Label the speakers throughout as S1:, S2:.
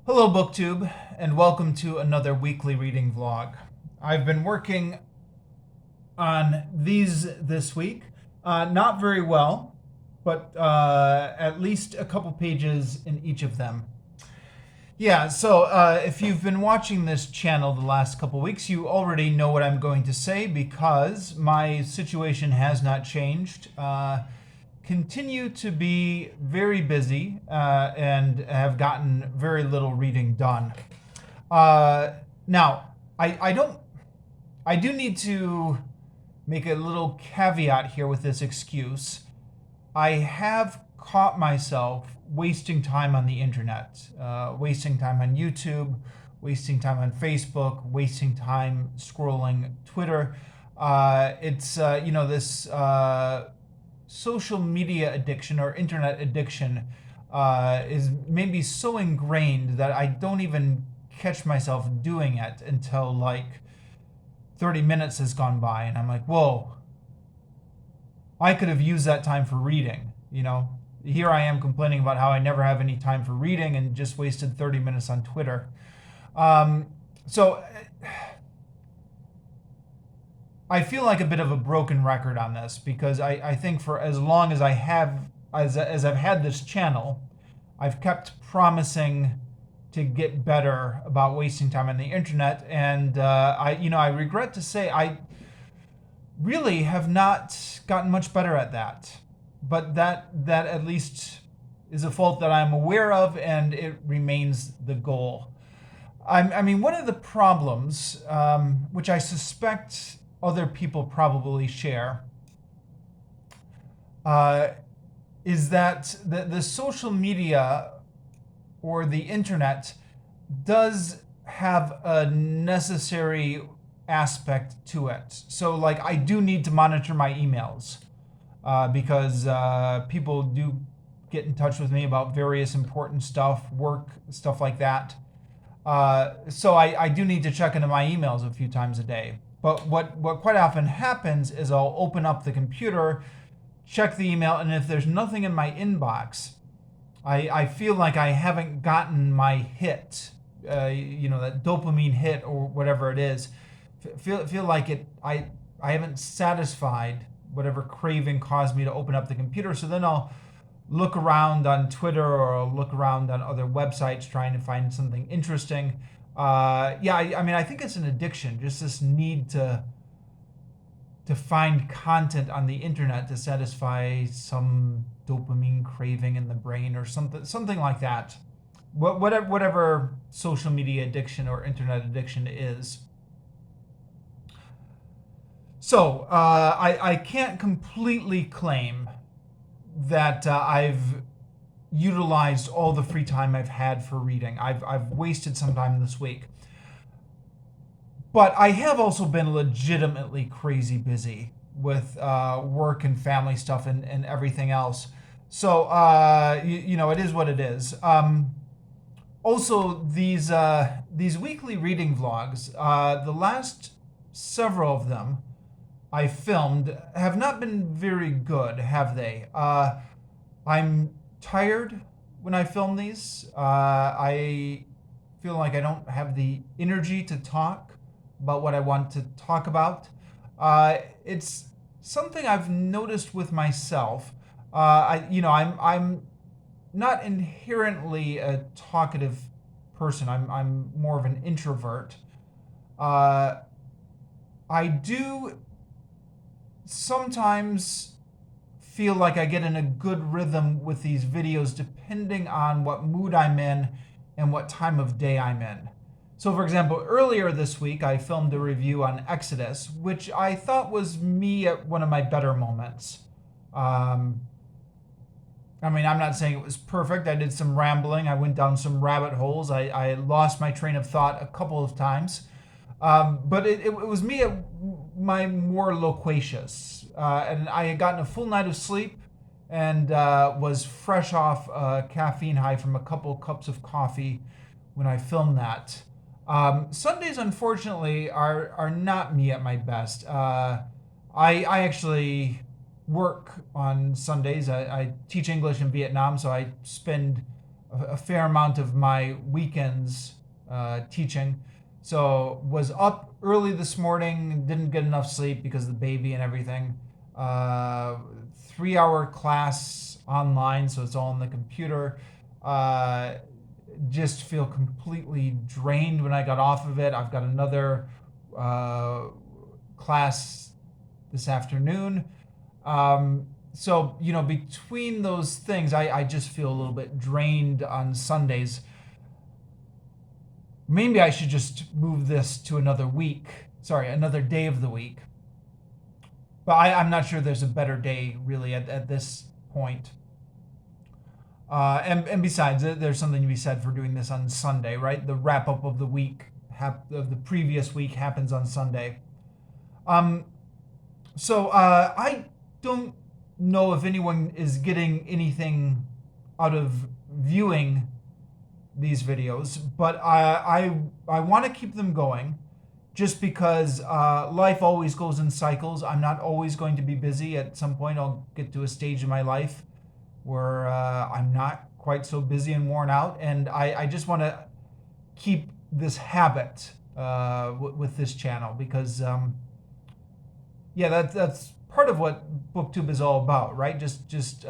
S1: Hello, BookTube, and welcome to another weekly reading vlog. I've been working on these this week. Not very well, but at least a couple pages in each of them. Yeah, so if you've been watching this channel the last couple weeks, you already know what I'm going to say because my situation has not changed. Continue to be very busy and have gotten very little reading done. Now, I do need to make a little caveat here with this excuse. I have caught myself wasting time on the internet, wasting time on YouTube, wasting time on Facebook, wasting time scrolling Twitter. It's this social media addiction or internet addiction is maybe so ingrained that I don't even catch myself doing it until like 30 minutes has gone by and I'm like, whoa, I could have used that time for reading. Here I am complaining about how I never have any time for reading and just wasted 30 minutes on Twitter. So I feel like a bit of a broken record on this because I think for as long as I've had this channel, I've kept promising to get better about wasting time on the internet, and I regret to say I really have not gotten much better at that. But that at least is a fault that I'm aware of, and it remains the goal. I mean, one of the problems, which I suspect other people probably share, is that the social media or the internet does have a necessary aspect to it. So, like, I do need to monitor my emails because people do get in touch with me about various important stuff, work, stuff like that. So I do need to check into my emails a few times a day. But what quite often happens is I'll open up the computer, check the email, and if there's nothing in my inbox, I feel like I haven't gotten my hit, that dopamine hit or whatever it is. Feel like I haven't satisfied whatever craving caused me to open up the computer. So then I'll look around on Twitter or I'll look around on other websites trying to find something interesting. I think it's an addiction, just this need to find content on the internet to satisfy some dopamine craving in the brain or something like that. Whatever social media addiction or internet addiction is. So I can't completely claim that I've utilized all the free time I've had for reading. I've wasted some time this week. But I have also been legitimately crazy busy with work and family stuff and everything else. So, it is what it is. Also, these weekly reading vlogs, the last several of them I filmed have not been very good, have they? I'm tired when I film these. I feel like I don't have the energy to talk about what I want to talk about. It's something I've noticed with myself. I'm not inherently a talkative person. I'm more of an introvert. I do sometimes feel like I get in a good rhythm with these videos depending on what mood I'm in and what time of day I'm in. So, for example, earlier this week, I filmed a review on Exodus, which I thought was me at one of my better moments. I'm not saying it was perfect. I did some rambling. I went down some rabbit holes. I lost my train of thought a couple of times. But it was me at my more loquacious. And I had gotten a full night of sleep and was fresh off a caffeine high from a couple cups of coffee when I filmed that. Sundays, unfortunately, are not me at my best. I actually work on Sundays. I teach English in Vietnam, so I spend a fair amount of my weekends teaching. So was up early this morning, didn't get enough sleep because of the baby and everything. 3-hour class online, so it's all on the computer. Just feel completely drained when I got off of it. I've got another class this afternoon. So, between those things, I just feel a little bit drained on Sundays. Maybe I should just move this to another day of the week. But I'm not sure there's a better day, really, at this point. And besides, there's something to be said for doing this on Sunday, right? The wrap-up of the week, of the previous week, happens on Sunday. So I don't know if anyone is getting anything out of viewing these videos, but I want to keep them going just because life always goes in cycles. I'm not always going to be busy. At some point I'll get to a stage in my life where I'm not quite so busy and worn out, and I just want to keep this habit with this channel because that's part of what BookTube is all about, right? Just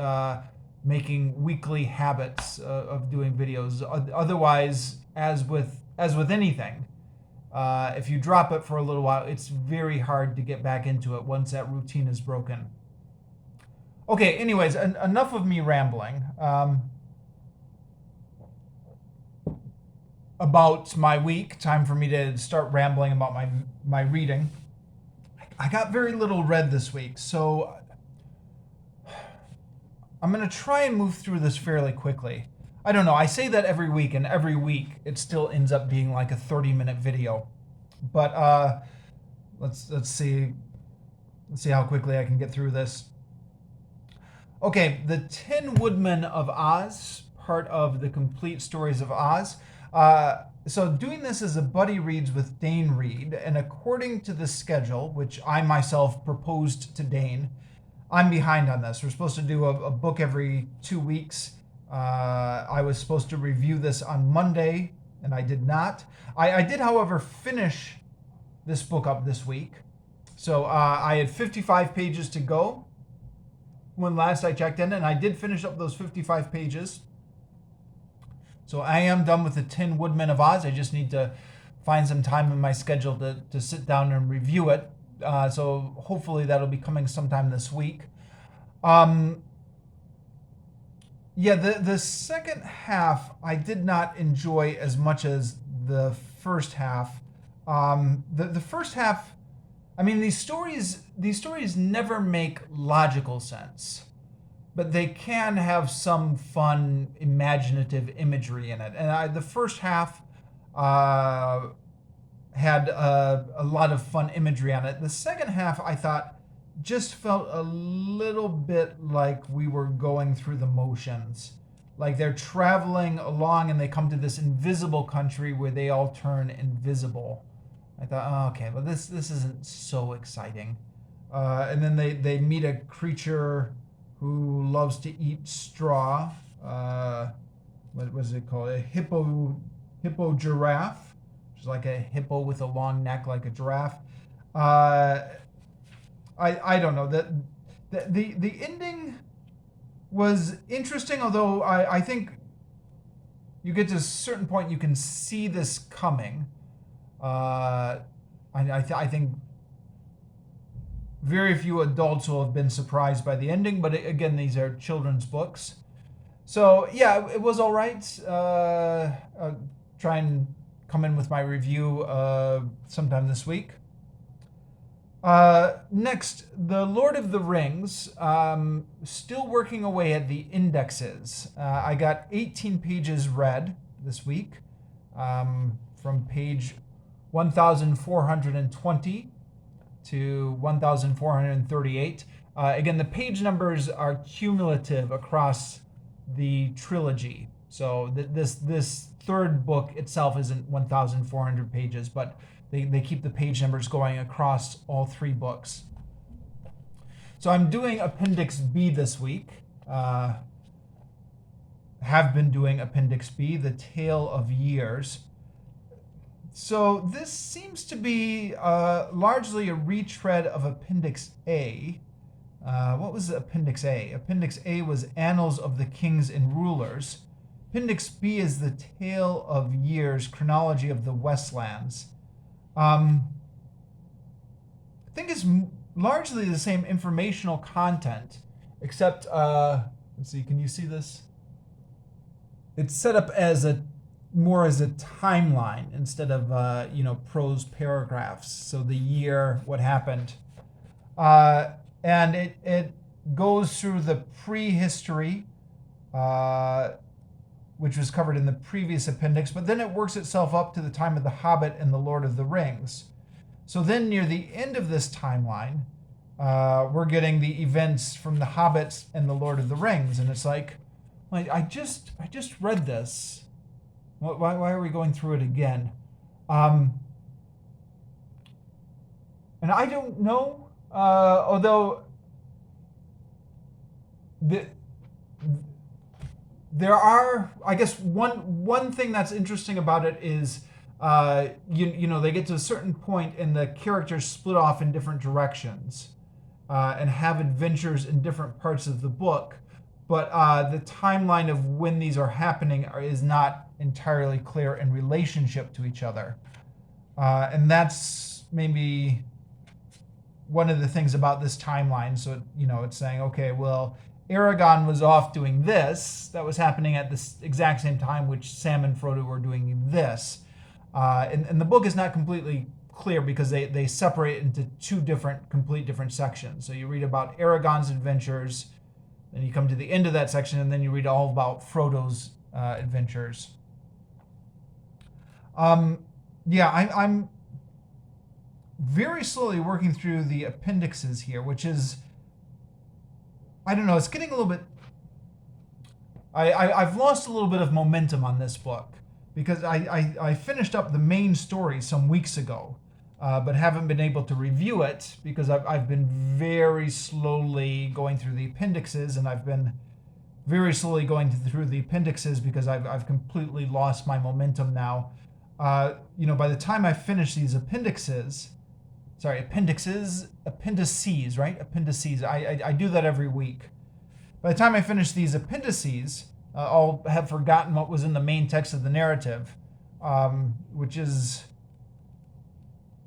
S1: making weekly habits of doing videos. Otherwise, as with anything, if you drop it for a little while, it's very hard to get back into it once that routine is broken. Okay, anyways, enough of me rambling about my week. Time for me to start rambling about my reading. I got very little read this week, so I'm going to try and move through this fairly quickly. I don't know, I say that every week, and every week it still ends up being like a 30-minute video. But let's see how quickly I can get through this. Okay, the Tin Woodman of Oz, part of the Complete Stories of Oz. So doing this as a buddy reads with Dane Reed, and according to the schedule, which I myself proposed to Dane, I'm behind on this. We're supposed to do a book every 2 weeks. I was supposed to review this on Monday, and I did not. I did, however, finish this book up this week. So I had 55 pages to go when last I checked in, and I did finish up those 55 pages. So I am done with the Tin Woodman of Oz. I just need to find some time in my schedule to sit down and review it. So hopefully that'll be coming sometime this week. The second half I did not enjoy as much as the first half. The first half, I mean, these stories never make logical sense, but they can have some fun, imaginative imagery in it. And the first half had a lot of fun imagery on it. The second half, I thought, just felt a little bit like we were going through the motions. Like they're traveling along and they come to this invisible country where they all turn invisible. I thought, oh, okay, well this isn't so exciting. And then they meet a creature who loves to eat straw. What was it called? A hippo giraffe, which is like a hippo with a long neck like a giraffe. I don't know. The ending was interesting, although I think you get to a certain point you can see this coming. I think very few adults will have been surprised by the ending, but again, these are children's books. So yeah, it was all right. I'll try and come in with my review sometime this week. Next, The Lord of the Rings. Still working away at the indexes. I got 18 pages read this week, from page 1420 to 1438. Again, the page numbers are cumulative across the trilogy. So this third book itself isn't 1,400 pages, but they keep the page numbers going across all three books. So I'm doing Appendix B this week. have been doing Appendix B, the Tale of Years. So this seems to be largely a retread of Appendix A. What was Appendix A? Appendix A was Annals of the Kings and Rulers. Appendix B is the Tale of Years, Chronology of the Westlands. I think it's largely the same informational content, except, let's see, can you see this? It's set up as more as a timeline instead of, prose paragraphs. So the year, what happened. And it goes through the prehistory, which was covered in the previous appendix, but then it works itself up to the time of the Hobbit and the Lord of the Rings. So then near the end of this timeline, we're getting the events from the Hobbits and the Lord of the Rings. And it's like I just read this. Why are we going through it again? And I don't know, although there are, I guess, one thing that's interesting about it is, they get to a certain point and the characters split off in different directions and have adventures in different parts of the book. But the timeline of when these are happening is not entirely clear in relationship to each other. And that's maybe one of the things about this timeline. So, it's saying, okay, well, Aragorn was off doing this. That was happening at the exact same time which Sam and Frodo were doing this. And the book is not completely clear because they separate into two complete different sections. So you read about Aragorn's adventures, then you come to the end of that section, and then you read all about Frodo's adventures. I'm very slowly working through the appendixes here, which is, I don't know, it's getting a little bit... I've lost a little bit of momentum on this book because I finished up the main story some weeks ago, but haven't been able to review it because I've been very slowly going through the appendixes, and I've been very slowly going through the appendixes because I've completely lost my momentum now. By the time I finish these appendices, right? Appendices. I do that every week. By the time I finish these appendices, I'll have forgotten what was in the main text of the narrative, which is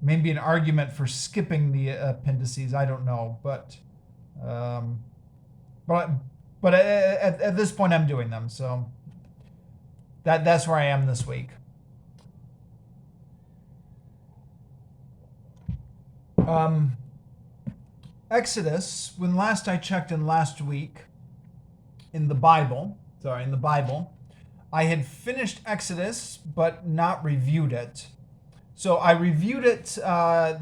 S1: maybe an argument for skipping the appendices. I don't know, but at this point I'm doing them, so that's where I am this week. Exodus, when last I checked in last week in the Bible, I had finished Exodus but not reviewed it. So I reviewed it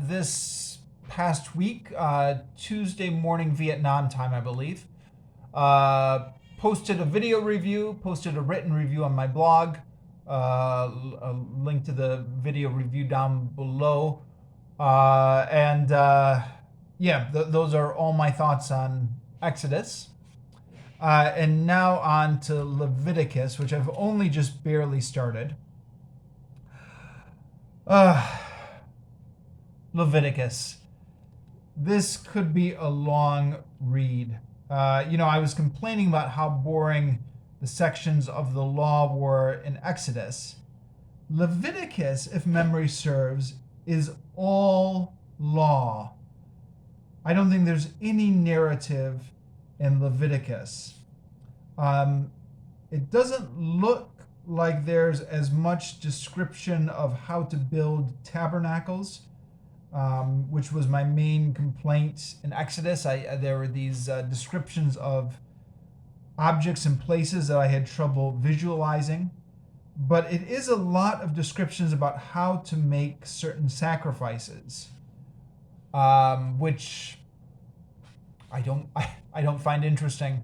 S1: this past week, Tuesday morning Vietnam time, I believe. Posted a video review, posted a written review on my blog, a link to the video review down below. Those are all my thoughts on Exodus. And now on to Leviticus, which I've only just barely started. Leviticus. This could be a long read. I was complaining about how boring the sections of the law were in Exodus. Leviticus, if memory serves, is all law. I don't think there's any narrative in Leviticus. It doesn't look like there's as much description of how to build tabernacles, which was my main complaint in Exodus. There were these descriptions of objects and places that I had trouble visualizing. But it is a lot of descriptions about how to make certain sacrifices, which I don't find interesting.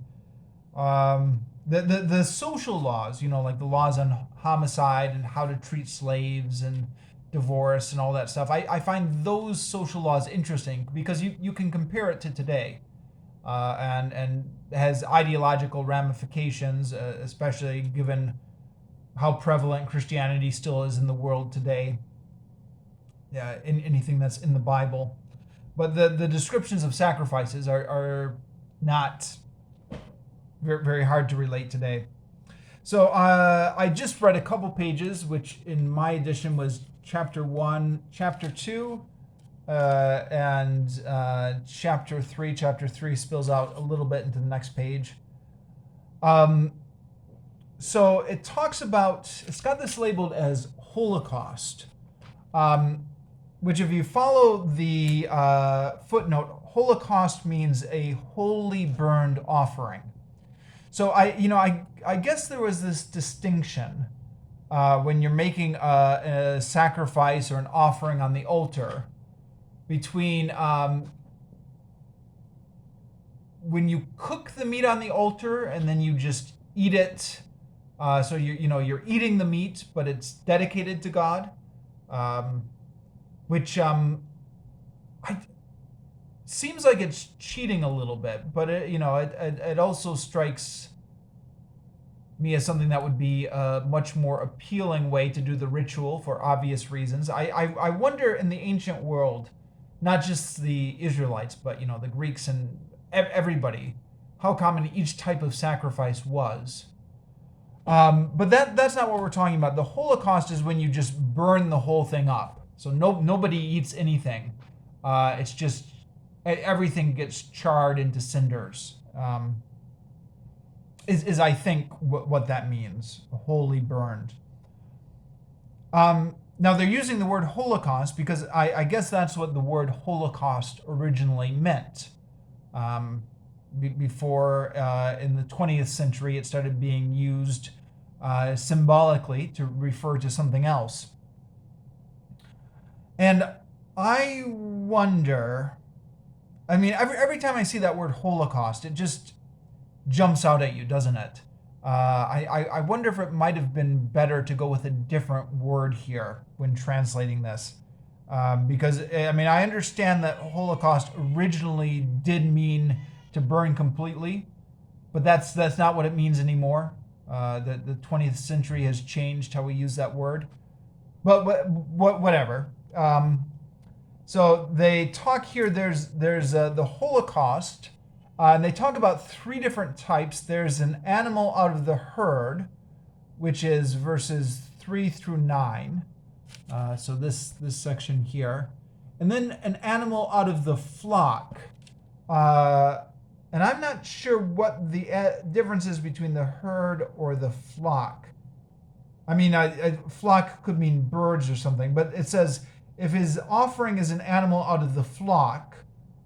S1: The social laws, like the laws on homicide and how to treat slaves and divorce and all that stuff. I find those social laws interesting because you can compare it to today. and has ideological ramifications, especially given how prevalent Christianity still is in the world today. In anything that's in the Bible. But the descriptions of sacrifices are not very, very hard to relate today. So I just read a couple pages, which in my edition was chapter 1, chapter 2, and chapter 3. Chapter 3 spills out a little bit into the next page. So it talks about, it's got this labeled as Holocaust, which if you follow the footnote, Holocaust means a wholly burned offering. So I guess there was this distinction when you're making a sacrifice or an offering on the altar between when you cook the meat on the altar and then you just eat it. So you're eating the meat, but it's dedicated to God, which seems like it's cheating a little bit, but it also strikes me as something that would be a much more appealing way to do the ritual for obvious reasons. I wonder in the ancient world, not just the Israelites, but the Greeks and everybody, how common each type of sacrifice was. But that's not what we're talking about. The Holocaust is when you just burn the whole thing up. So nobody eats anything. It's just everything gets charred into cinders. Is I think what that means, wholly burned. Now they're using the word Holocaust because I guess that's what the word Holocaust originally meant. Before in the 20th century it started being used symbolically to refer to something else. And I wonder, every time I see that word Holocaust, it just jumps out at you, doesn't it? I wonder if it might have been better to go with a different word here when translating this. Because, I understand that Holocaust originally did mean to burn completely, but that's not what it means anymore. The 20th century has changed how we use that word. But whatever. So they talk here, there's the Holocaust, and they talk about three different types. There's an animal out of the herd, which is verses 3 through 9. So this section here. And then an animal out of the flock. And I'm not sure what the difference is between the herd or the flock. A flock could mean birds or something, but it says, if his offering is an animal out of the flock,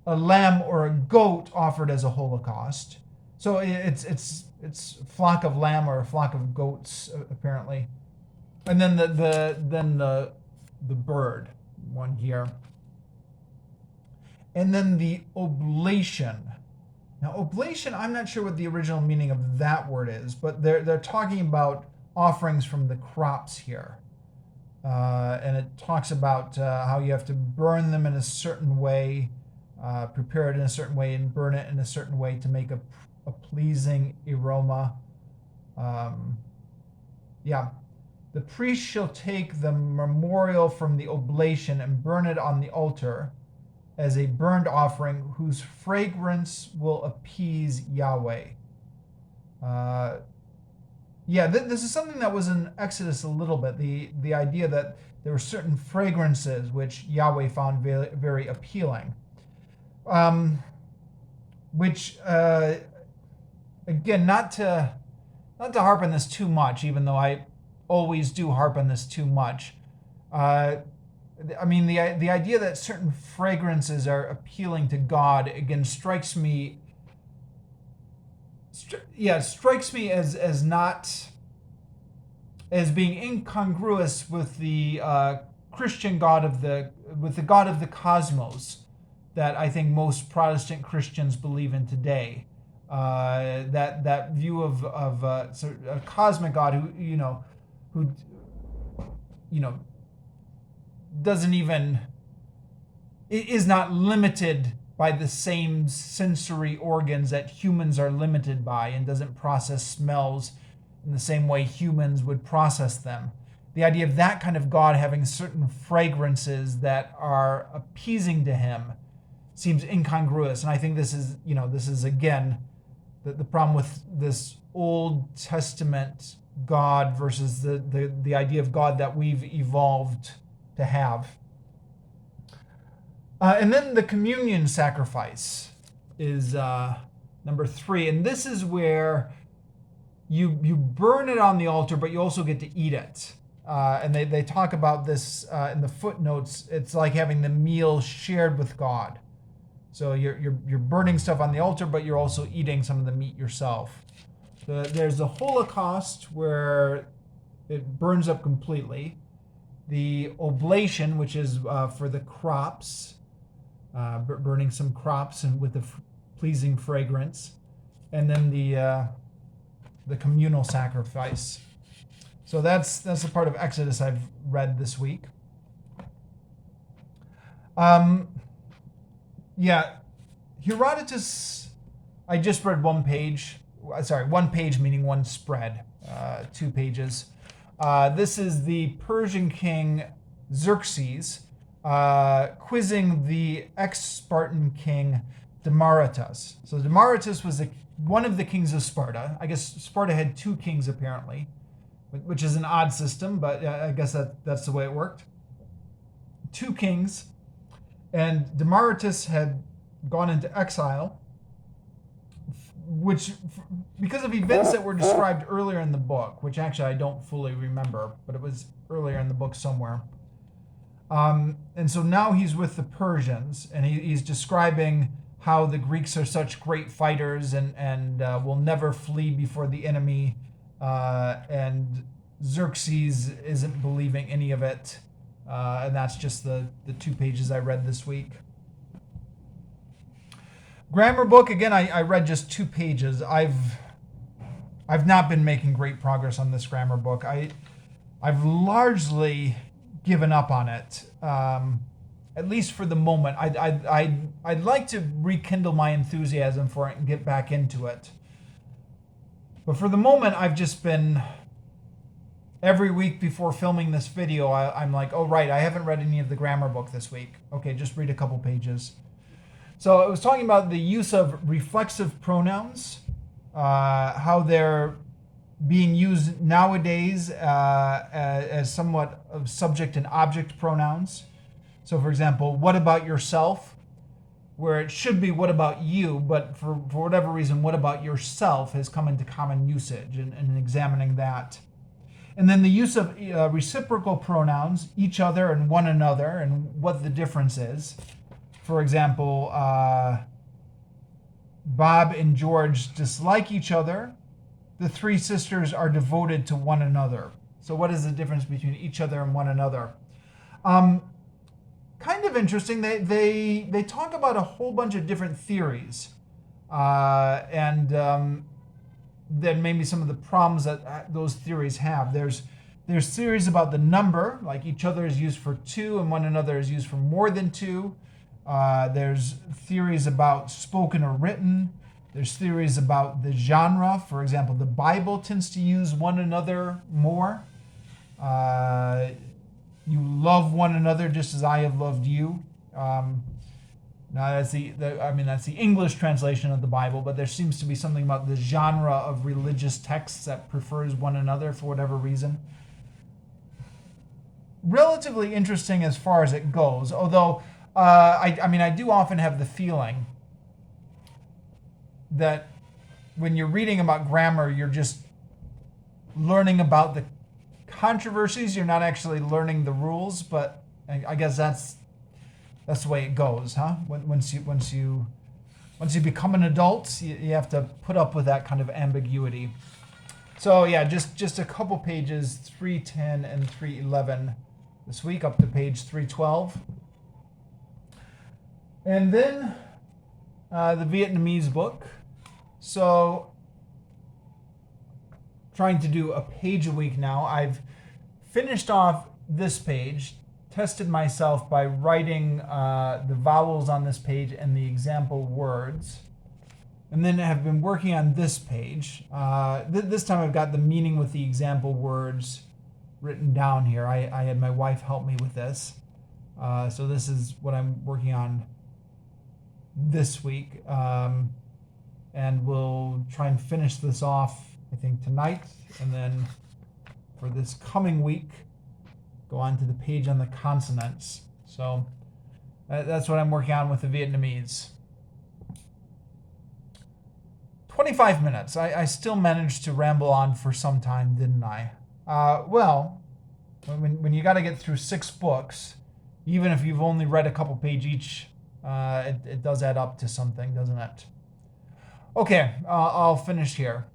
S1: a lamb or a goat offered as a holocaust. So it's flock of lamb or a flock of goats apparently, and then the bird one here, and then the oblation. Now oblation, I'm not sure what the original meaning of that word is, but they're talking about offerings from the crops here. And it talks about how you have to burn them in a certain way, prepare it in a certain way, and burn it in a certain way to make a pleasing aroma. The priest shall take the memorial from the oblation and burn it on the altar as a burnt offering whose fragrance will appease Yahweh. This is something that was in Exodus a little bit, the idea that there were certain fragrances which Yahweh found very, very appealing. Again, not to harp on this too much, even though I always do harp on this too much. The idea that certain fragrances are appealing to God, again, strikes me as not, as being incongruous with the Christian God with the God of the cosmos that I think most Protestant Christians believe in today. That view of a cosmic God who doesn't even, is not limited by the same sensory organs that humans are limited by and doesn't process smells in the same way humans would process them. The idea of that kind of God having certain fragrances that are appeasing to him seems incongruous. And I think this is again the problem with this Old Testament God versus the idea of God that we've evolved to have. And then the communion sacrifice is number 3. And this is where you burn it on the altar, but you also get to eat it. And they talk about this in the footnotes. It's like having the meal shared with God. So you're burning stuff on the altar, but you're also eating some of the meat yourself. There's the Holocaust, where it burns up completely. The oblation, which is for the crops, burning some crops and with a pleasing fragrance, and then the communal sacrifice. So that's the part of Exodus I've read this week. Herodotus, I just read one page. One page meaning one spread, 2 pages. This is the Persian king Xerxes quizzing the ex-Spartan king Demaratus. So Demaratus was one of the kings of Sparta. I guess Sparta had 2 kings apparently, which is an odd system, but I guess that's the way it worked. 2 kings, and Demaratus had gone into exile, which, because of events that were described earlier in the book, which actually I don't fully remember, but it was earlier in the book somewhere. And so now he's with the Persians, and he's describing how the Greeks are such great fighters and will never flee before the enemy. And Xerxes isn't believing any of it. And that's just the 2 pages I read this week. Grammar book, again, I read just 2 pages. I've not been making great progress on this grammar book. I've largely given up on it, at least for the moment. I'd like to rekindle my enthusiasm for it and get back into it. But for the moment, I've just been, every week before filming this video, I'm like, oh right, I haven't read any of the grammar book this week. Okay, just read a couple pages. So it was talking about the use of reflexive pronouns, how they're being used nowadays as somewhat of subject and object pronouns. So for example, what about yourself? Where it should be what about you, but for whatever reason, what about yourself has come into common usage, and examining that. And then the use of reciprocal pronouns, each other and one another, and what the difference is. For example, Bob and George dislike each other. The 3 sisters are devoted to one another. So what is the difference between each other and one another? Kind of interesting. They talk about a whole bunch of different theories. And then maybe some of the problems that those theories have. There's theories about the number, like each other is used for 2 and one another is used for more than 2. There's theories about spoken or written. There's theories about the genre. For example, the Bible tends to use one another more. You love one another just as I have loved you. Now that's the English translation of the Bible, but there seems to be something about the genre of religious texts that prefers one another for whatever reason. Relatively interesting as far as it goes, although I do often have the feeling that when you're reading about grammar, you're just learning about the controversies. You're not actually learning the rules, but I guess that's the way it goes, huh? Once you become an adult, you have to put up with that kind of ambiguity. So yeah, just a couple pages, 310 and 311 this week, up to page 312. And then the Vietnamese book. So trying to do a page a week now. I've finished off this page, tested myself by writing the vowels on this page and the example words. And then have been working on this page. This time I've got the meaning with the example words written down here. I had my wife help me with this. So this is what I'm working on this week. And we'll try and finish this off, I think, tonight. And then for this coming week, go on to the page on the consonants. So that's what I'm working on with the Vietnamese. 25 minutes. I still managed to ramble on for some time, didn't I? Well, when you got to get through 6 books, even if you've only read a couple pages each, it does add up to something, doesn't it? Okay, I'll finish here.